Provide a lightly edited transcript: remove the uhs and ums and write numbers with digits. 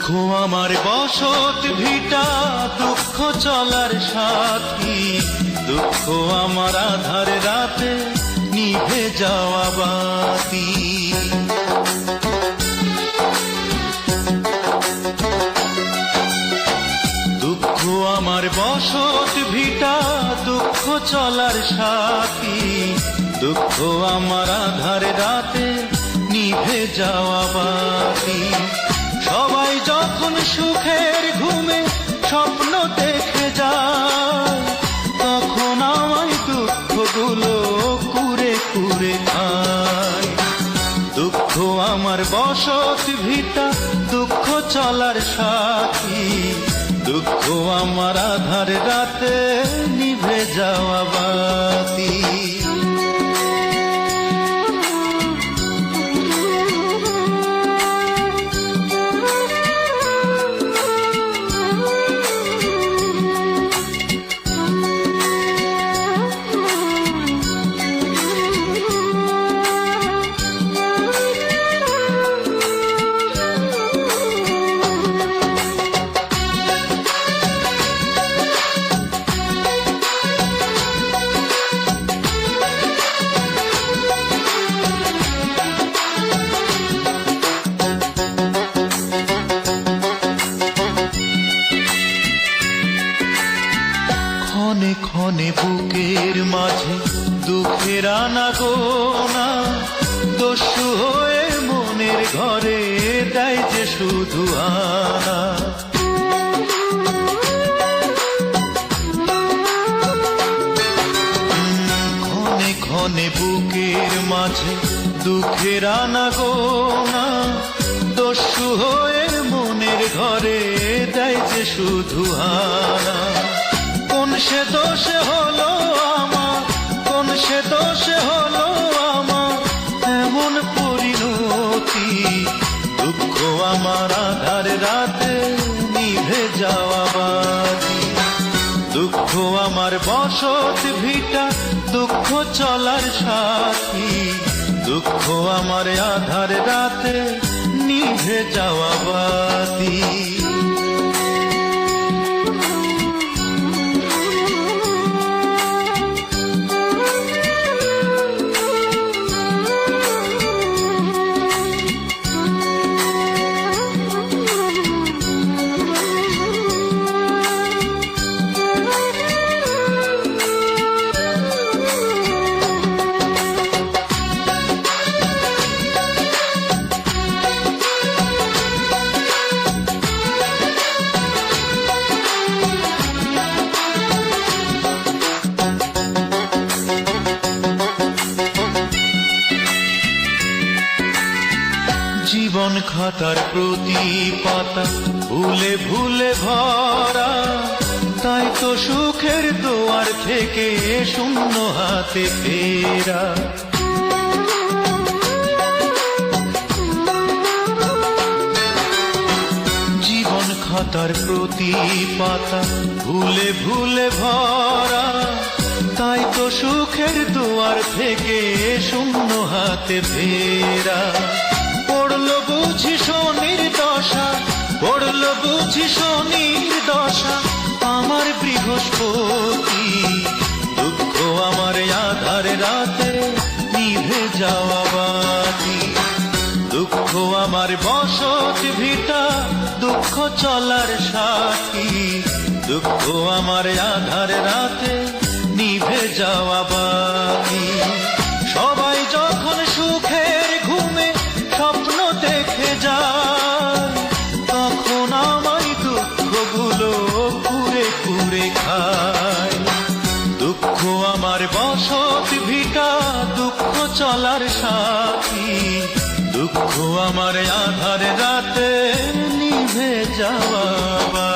দুঃখ আমার বসত ভিটা, দুঃখ চলার সাথী, দুঃখ আমার আধার রাতে নিভে যাওয়া বাতি। দুঃখ আমার বসত ভিটা, দুঃখ চলার সাথী, দুঃখ আমার আধার রাতে নিভে যাওয়া বাতি। সবাই যখন সুখের ঘুমে স্বপ্ন দেখে যায়, তখন আমায় দুঃখগুলো কুরে কুরে খায়। দুঃখ আমার বসত ভিটা, দুঃখ চলার সাথী, দুঃখ আমার আধার রাতে নিভে যাওয়া বাতি। ক্ষণে ক্ষণে বুকের মাঝে দুঃখের আনাগোনা, দস্যু হয়ে মনের ঘরে দেয় যে শুধু আনা। ক্ষণে ক্ষণে বুকের মাঝে দুঃখের আনাগোনা, দস্যু হয়ে মনের ঘরে দেয় যে শুধু আনা। কোন সে দোষে হলো আমার, কোন সে দোষে হলো আমার এমন পরিণতি। দুঃখ আমার আধার রাতে নিভে যাওয়া বাতি। দুঃখ আমার বসত ভিটা, দুঃখ চলার সাথী, দুঃখ আমার আধার রাতে নিভে যাওয়া বাতি। জীবন খাতার প্রতি পাতা ভুলে ভুলে ভরা, তাই তো সুখের দুয়ার থেকে শূন্য হাতে ফেরা। জীবন খাতার প্রতি পাতা ভুলে ভুলে ভরা, তাই তো সুখের দুয়ার থেকে শূন্য হাতে ফেরা। পড়লো বুঝি শনির দশা, পড়লো বুঝি শনির দশা আমার বৃহস্পতি। দুঃখ আমার আধার রাতে নিভে যাওয়া বাতি। দুঃখ আমার বসত ভিটা, দুঃখ চলার সাথী, দুঃখ আমার আধার রাতে নিভে যাওয়া বাতি। সবাই যখন সুখের ঘুমে স্বপ্ন দেখে যায়, তখন আমায় দুঃখগুলো কুরে কুরে খায়। দুঃখ আমার বসত ভিটা, দুঃখ চলার সাথী, দুঃখ আমার আধার রাতে নিভে যাওয়া।